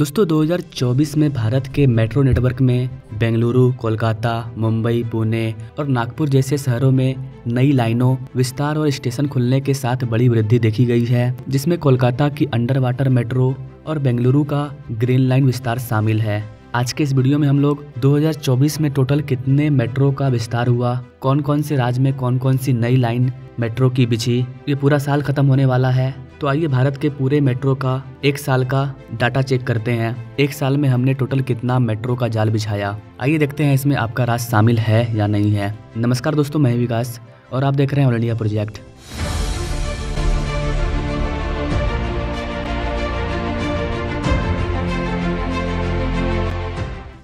दोस्तों 2024 में भारत के मेट्रो नेटवर्क में बेंगलुरु, कोलकाता, मुंबई, पुणे और नागपुर जैसे शहरों में नई लाइनों, विस्तार और स्टेशन खुलने के साथ बड़ी वृद्धि देखी गई है, जिसमें कोलकाता की अंडर वाटर मेट्रो और बेंगलुरु का ग्रीन लाइन विस्तार शामिल है। आज के इस वीडियो में हम लोग 2024 में टोटल कितने मेट्रो का विस्तार हुआ, कौन कौन से राज्य में कौन कौन सी नई लाइन मेट्रो की बिछी, ये पूरा साल खत्म होने वाला है। तो आइए भारत के पूरे मेट्रो का एक साल का डाटा चेक करते हैं। एक साल में हमने टोटल कितना मेट्रो का जाल बिछाया, आइए देखते हैं इसमें आपका राज्य शामिल है या नहीं है। नमस्कार दोस्तों, मैं विकास और आप देख रहे हैं ऑल इंडिया प्रोजेक्ट।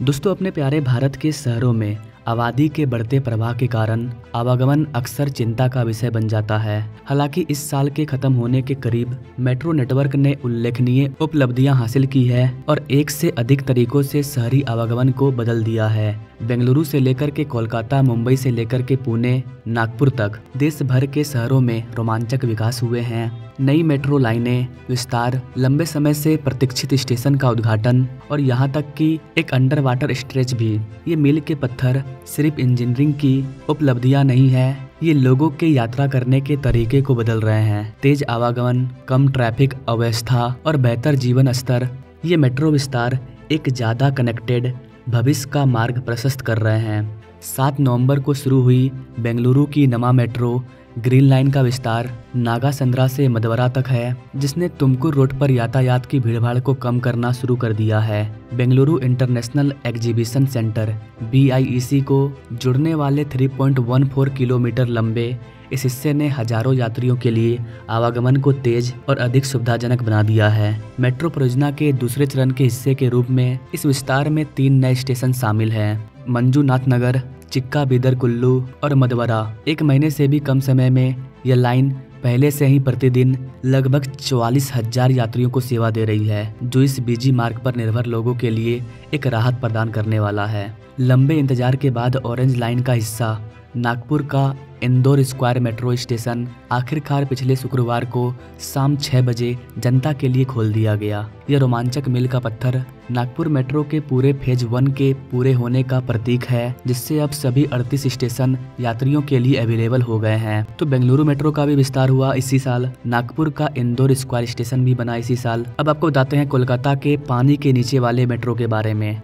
दोस्तों अपने प्यारे भारत के शहरों में आबादी के बढ़ते प्रवाह के कारण आवागमन अक्सर चिंता का विषय बन जाता है। हालांकि इस साल के खत्म होने के करीब मेट्रो नेटवर्क ने उल्लेखनीय उपलब्धियां हासिल की है और एक से अधिक तरीकों से शहरी आवागमन को बदल दिया है। बेंगलुरु से लेकर के कोलकाता, मुंबई से लेकर के पुणे, नागपुर तक देश भर के शहरों में रोमांचक विकास हुए हैं। नई मेट्रो लाइनें, विस्तार, लंबे समय से प्रतीक्षित स्टेशन का उद्घाटन और यहाँ तक कि एक अंडर वाटर स्ट्रेच भी। ये मील के पत्थर सिर्फ इंजीनियरिंग की उपलब्धियां नहीं है, ये लोगों के यात्रा करने के तरीके को बदल रहे हैं। तेज आवागमन, कम ट्रैफिक अवस्था और बेहतर जीवन स्तर, ये मेट्रो विस्तार एक ज्यादा कनेक्टेड भविष्य का मार्ग प्रशस्त कर रहे हैं। 7 नवंबर को शुरू हुई बेंगलुरु की नमा मेट्रो ग्रीन लाइन का विस्तार नागासंद्रा से मदवरा तक है, जिसने तुमकुर रोड पर यातायात की भीड़भाड़ को कम करना शुरू कर दिया है। Bengaluru international exhibition centre BIEC को जुड़ने वाले 3.14 किलोमीटर लंबे इस हिस्से ने हजारों यात्रियों के लिए आवागमन को तेज और अधिक सुविधाजनक बना दिया है। मेट्रो परियोजना के दूसरे चरण के हिस्से के रूप में इस विस्तार में 3 नए स्टेशन शामिल हैं: मंजूनाथ नगर, चिक्का बीदर कुल्लू और मदवरा। 1 महीने से भी कम समय में यह लाइन पहले से ही प्रतिदिन लगभग 44,000 यात्रियों को सेवा दे रही है, जो इस बिजी मार्ग पर निर्भर लोगों के लिए एक राहत प्रदान करने वाला है। लंबे इंतजार के बाद ऑरेंज लाइन का हिस्सा नागपुर का इंदौर स्क्वायर मेट्रो स्टेशन आखिरकार पिछले शुक्रवार को शाम 6 बजे जनता के लिए खोल दिया गया। यह रोमांचक मील का पत्थर नागपुर मेट्रो के पूरे फेज 1 के पूरे होने का प्रतीक है, जिससे अब सभी 38 स्टेशन यात्रियों के लिए अवेलेबल हो गए हैं। तो बेंगलुरु मेट्रो का भी विस्तार हुआ इसी साल, नागपुर का इंदौर स्क्वायर स्टेशन भी बना इसी साल। अब आपको बताते हैं कोलकाता के पानी के नीचे वाले मेट्रो के बारे में।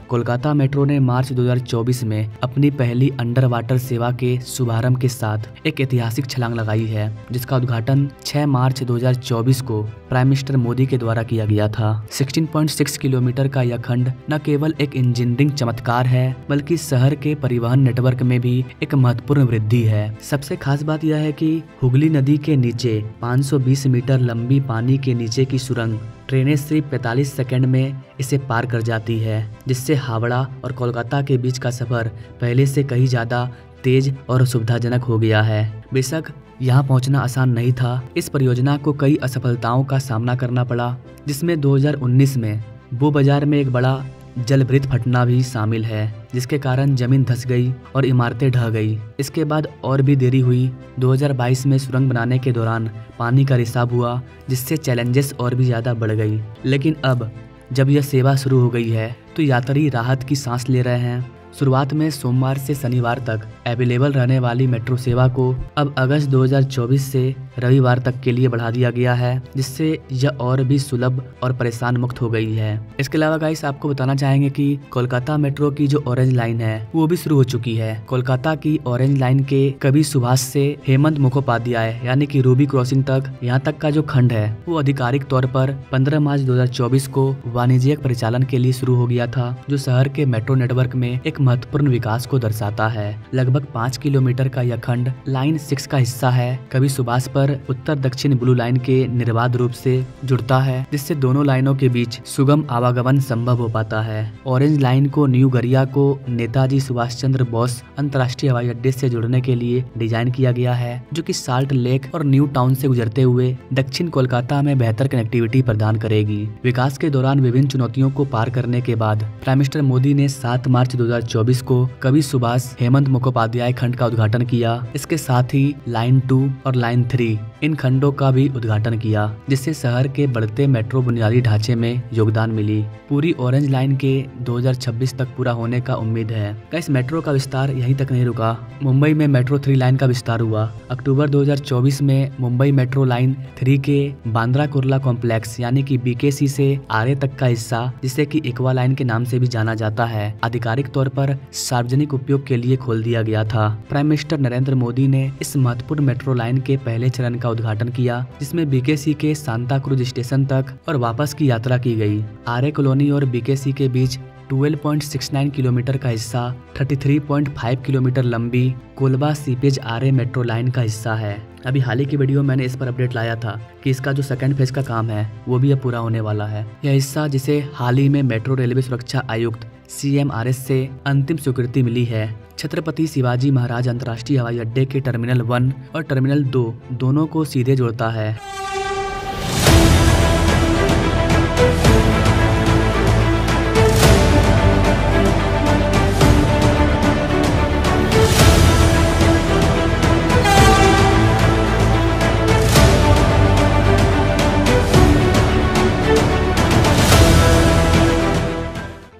कोलकाता मेट्रो ने मार्च 2024 में अपनी पहली अंडर वाटर सेवा के शुभारंभ के साथ एक ऐतिहासिक छलांग लगाई है, जिसका उद्घाटन 6 मार्च 2024 को प्राइम मिनिस्टर मोदी के द्वारा किया गया था। 16.6 किलोमीटर का यह खंड न केवल एक इंजीनियरिंग चमत्कार है, बल्कि शहर के परिवहन नेटवर्क में भी एक महत्वपूर्ण वृद्धि है। सबसे खास बात यह है कि हुगली नदी के नीचे 520 मीटर लंबी पानी के नीचे की सुरंग ट्रेनें सिर्फ 45 सेकंड में इसे पार कर जाती है, जिससे हावड़ा और कोलकाता के बीच का सफर पहले से कहीं ज्यादा तेज और सुविधाजनक हो गया है। बेशक यहाँ पहुँचना आसान नहीं था। इस परियोजना को कई असफलताओं का सामना करना पड़ा, जिसमें 2019 में बो बाजार में एक बड़ा जलभृत फटना भी शामिल है, जिसके कारण जमीन धंस गई और इमारतें ढह गई। इसके बाद और भी देरी हुई। 2022 में सुरंग बनाने के दौरान पानी का रिसाव हुआ, जिससे चैलेंजेस और भी ज़्यादा बढ़ गई। लेकिन अब जब यह सेवा शुरू हो गई है तो यात्री राहत की सांस ले रहे हैं। शुरुआत में सोमवार से शनिवार तक अवेलेबल रहने वाली मेट्रो सेवा को अब अगस्त 2024 से रविवार तक के लिए बढ़ा दिया गया है, जिससे यह और भी सुलभ और परेशान मुक्त हो गई है। इसके अलावा गाइस आपको बताना चाहेंगे कि कोलकाता मेट्रो की जो ऑरेंज लाइन है वो भी शुरू हो चुकी है। कोलकाता की ऑरेंज लाइन के कवि सुभाष से हेमंत मुखोपाध्याय यानी कि रूबी क्रॉसिंग तक यहाँ तक का जो खंड है वो आधिकारिक तौर पर 15 मार्च 2024 को वाणिज्यिक परिचालन के लिए शुरू हो गया था, जो शहर के मेट्रो नेटवर्क में एक महत्वपूर्ण विकास को दर्शाता है। लगभग लगभग 5 किलोमीटर का यह खंड लाइन 6 का हिस्सा है। कवि सुभाष पर उत्तर दक्षिण ब्लू लाइन के निर्बाध रूप से जुड़ता है, जिससे दोनों लाइनों के बीच सुगम आवागमन संभव हो पाता है। ऑरेंज लाइन को न्यू गरिया को नेताजी सुभाष चंद्र बोस अंतर्राष्ट्रीय हवाई अड्डे से जोड़ने के लिए डिजाइन किया गया है, जो कि साल्ट लेक और न्यू टाउन से गुजरते हुए दक्षिण कोलकाता में बेहतर कनेक्टिविटी प्रदान करेगी। विकास के दौरान विभिन्न चुनौतियों को पार करने के बाद प्राइम मिनिस्टर मोदी ने 7 मार्च 2024 को कवि सुभाष हेमंत मुखोपाध्याय खंड का उद्घाटन किया। इसके साथ ही लाइन 2 और लाइन 3 इन खंडों का भी उद्घाटन किया, जिससे शहर के बढ़ते मेट्रो बुनियादी ढांचे में योगदान मिली। पूरी ऑरेंज लाइन के 2026 तक पूरा होने का उम्मीद है। इस मेट्रो का विस्तार यहीं तक नहीं रुका। मुंबई में मेट्रो 3 लाइन का विस्तार हुआ। अक्टूबर 2024 में मुंबई मेट्रो लाइन 3 के बांद्रा कुर्ला कॉम्प्लेक्स यानी कि BKC से आरे तक का हिस्सा, जिसे कि एक्वा लाइन के नाम से भी जाना जाता है, आधिकारिक तौर पर सार्वजनिक उपयोग के लिए खोल दिया गया था। प्राइम मिनिस्टर नरेंद्र मोदी ने इस महत्वपूर्ण मेट्रो लाइन के पहले चरण का उद्घाटन किया, जिसमें BKC के सांता क्रूज स्टेशन तक और वापस की यात्रा की गई। आरे कॉलोनी और BKC के बीच 12.69 किलोमीटर का हिस्सा 33.5 किलोमीटर लंबी कोलबा सीपेज आरे मेट्रो लाइन का हिस्सा है। अभी हाल ही की वीडियो मैंने इस पर अपडेट लाया था कि इसका जो सेकंड फेज का काम है वो भी अब पूरा होने वाला है। यह हिस्सा, जिसे हाल ही में मेट्रो रेलवे सुरक्षा आयुक्त CMRS से अंतिम स्वीकृति मिली है, छत्रपति शिवाजी महाराज अंतर्राष्ट्रीय हवाई अड्डे के टर्मिनल 1 और टर्मिनल 2 दोनों को सीधे जोड़ता है।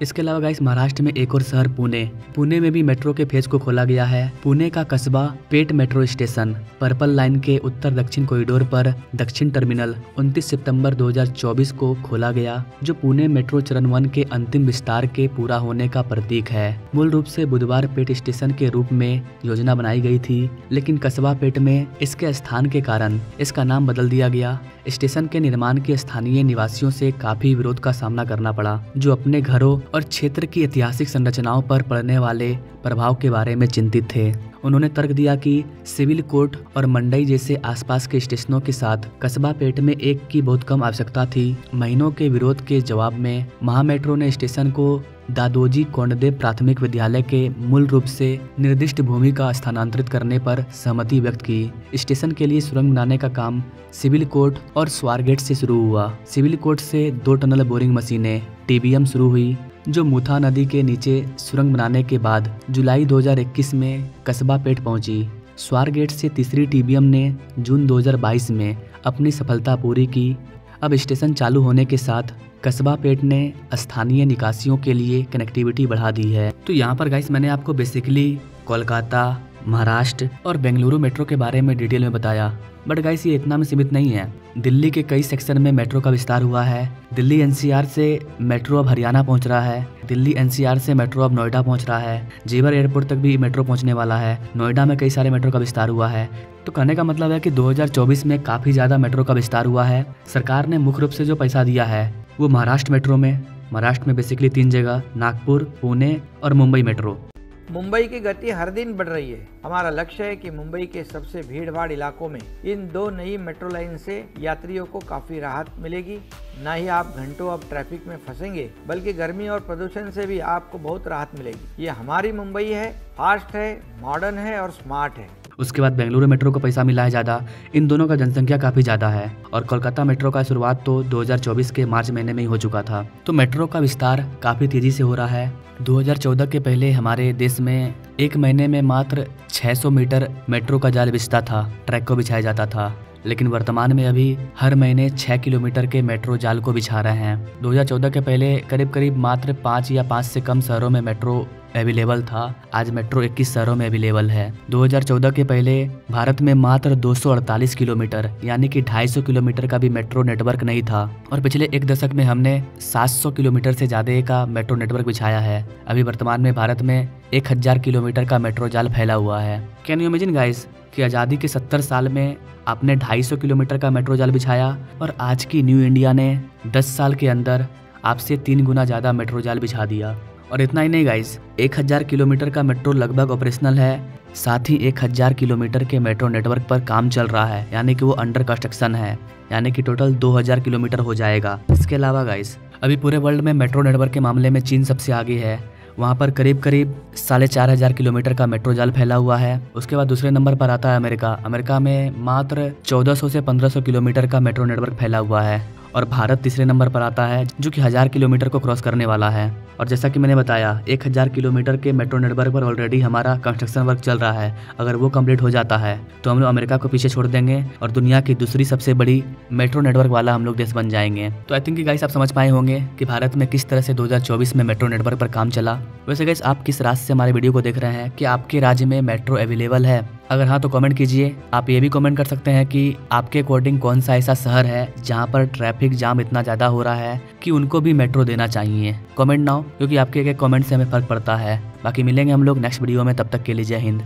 इसके अलावा गाइस महाराष्ट्र में एक और शहर पुणे में भी मेट्रो के फेज को खोला गया है। पुणे का कस्बा पेट मेट्रो स्टेशन पर्पल लाइन के उत्तर दक्षिण कॉरिडोर पर दक्षिण टर्मिनल 29 सितंबर 2024 को खोला गया, जो पुणे मेट्रो चरण 1 के अंतिम विस्तार के पूरा होने का प्रतीक है। मूल रूप से बुधवार पेट स्टेशन के रूप में योजना बनाई गई थी, लेकिन कस्बा पेट में इसके स्थान के कारण इसका नाम बदल दिया गया। स्टेशन के निर्माण के स्थानीय निवासियों से काफी विरोध का सामना करना पड़ा, जो अपने घरों और क्षेत्र की ऐतिहासिक संरचनाओं पर पड़ने वाले प्रभाव के बारे में चिंतित थे। उन्होंने तर्क दिया कि सिविल कोर्ट और मंडई जैसे आसपास के स्टेशनों के साथ कस्बा पेट में एक की बहुत कम आवश्यकता थी। महीनों के विरोध के जवाब में महामेट्रो ने स्टेशन को दादोजी कोंडदेव प्राथमिक विद्यालय के मूल रूप से निर्दिष्ट भूमि का स्थानांतरित करने पर सहमति व्यक्त की। स्टेशन के लिए सुरंग बनाने का काम सिविल कोर्ट और स्वारगेट से शुरू हुआ। सिविल कोर्ट से 2 टनल बोरिंग मशीनें TBM शुरू हुई, जो मुथा नदी के नीचे सुरंग बनाने के बाद जुलाई 2021 में कस्बा पेट पहुंची। स्वारगेट से तीसरी TBM ने जून 2022 में अपनी सफलता पूरी की। अब स्टेशन चालू होने के साथ कस्बा पेट ने स्थानीय निकासियों के लिए कनेक्टिविटी बढ़ा दी है। तो यहाँ पर गाइस मैंने आपको बेसिकली कोलकाता, महाराष्ट्र और बेंगलुरु मेट्रो के बारे में डिटेल में बताया, बट गाइस ये इतना में सीमित नहीं है। दिल्ली के कई सेक्शन में मेट्रो का विस्तार हुआ है। दिल्ली NCR से मेट्रो अब हरियाणा पहुंच रहा है। दिल्ली NCR से मेट्रो अब नोएडा पहुंच रहा है। जेवर एयरपोर्ट तक भी मेट्रो पहुंचने वाला है। नोएडा में कई सारे मेट्रो का विस्तार हुआ है। तो कहने का मतलब है कि 2024 में काफी ज्यादा मेट्रो का विस्तार हुआ है। सरकार ने मुख्य रूप से जो पैसा दिया है वो महाराष्ट्र मेट्रो में बेसिकली 3 जगह, नागपुर, पुणे और मुंबई मेट्रो। मुंबई की गति हर दिन बढ़ रही है। हमारा लक्ष्य है कि मुंबई के सबसे भीड़-भाड़ इलाकों में इन 2 नई मेट्रो लाइन से यात्रियों को काफी राहत मिलेगी। न ही आप घंटों अब ट्रैफिक में फंसेंगे, बल्कि गर्मी और प्रदूषण से भी आपको बहुत राहत मिलेगी। ये हमारी मुंबई है, फास्ट है, मॉडर्न है और स्मार्ट है। उसके बाद बेंगलुरु मेट्रो को पैसा मिला है ज़्यादा। इन दोनों का जनसंख्या काफ़ी ज़्यादा है। और कोलकाता मेट्रो का शुरुआत तो 2024 के मार्च महीने में ही हो चुका था। तो मेट्रो का विस्तार काफ़ी तेज़ी से हो रहा है। 2014 के पहले हमारे देश में एक महीने में मात्र 600 मीटर मेट्रो का जाल बिछता था, ट्रैक को बिछाया जाता था, लेकिन वर्तमान में अभी हर महीने 6 किलोमीटर के मेट्रो जाल को बिछा रहे हैं। 2014 के पहले करीब मात्र 5 या 5 से कम शहरों में मेट्रो अवेलेबल था। आज मेट्रो 21 शहरों में अवेलेबल है। 2014 के पहले भारत में मात्र 248 किलोमीटर यानी कि 250 किलोमीटर का भी मेट्रो नेटवर्क नहीं था, और पिछले 1 दशक में हमने 700 किलोमीटर से ज़्यादा का मेट्रो नेटवर्क बिछाया है। अभी वर्तमान में भारत में 1000 किलोमीटर का मेट्रो जाल फैला हुआ है। कैन यू इमेजिन गाइस कि आज़ादी के 70 साल में आपने 250 किलोमीटर का मेट्रो जाल बिछाया, और आज की न्यू इंडिया ने 10 साल के अंदर आपसे 3 गुना ज़्यादा मेट्रो जाल बिछा दिया। और इतना ही नहीं गाइस, 1000 किलोमीटर का मेट्रो लगभग ऑपरेशनल है। साथ ही 1000 किलोमीटर के मेट्रो नेटवर्क पर काम चल रहा है, यानी कि वो अंडर कंस्ट्रक्शन है, यानी कि टोटल 2000 किलोमीटर हो जाएगा। इसके अलावा गाइस अभी पूरे वर्ल्ड में मेट्रो नेटवर्क के मामले में चीन सबसे आगे है। वहाँ पर करीब 4500 किलोमीटर का मेट्रो जाल फैला हुआ है। उसके बाद दूसरे नंबर पर आता है अमेरिका। अमेरिका में मात्र 1400 से 1500 किलोमीटर का मेट्रो नेटवर्क फैला हुआ है। और भारत तीसरे नंबर पर आता है, जो कि 1000 किलोमीटर को क्रॉस करने वाला है। और जैसा कि मैंने बताया, 1000 किलोमीटर के मेट्रो नेटवर्क पर ऑलरेडी हमारा कंस्ट्रक्शन वर्क चल रहा है। अगर वो कंप्लीट हो जाता है तो हम लोग अमेरिका को पीछे छोड़ देंगे और दुनिया की दूसरी सबसे बड़ी मेट्रो नेटवर्क वाला हम लोग देश बन जाएंगे। तो आई थिंक कि गाइस आप समझ पाए होंगे कि भारत में किस तरह से 2024 में मेट्रो नेटवर्क पर काम चला। वैसे गाइस आप किस राज्य से हमारे वीडियो को देख रहे हैं, कि आपके राज्य में मेट्रो अवेलेबल है? अगर हाँ तो कमेंट कीजिए। आप ये भी कमेंट कर सकते हैं कि आपके अकॉर्डिंग कौन सा ऐसा शहर है जहाँ पर ट्रैफिक जाम इतना ज़्यादा हो रहा है कि उनको भी मेट्रो देना चाहिए। कमेंट नाउ, क्योंकि आपके एक कमेंट से हमें फर्क पड़ता है। बाकी मिलेंगे हम लोग नेक्स्ट वीडियो में, तब तक के लिए जय हिंद।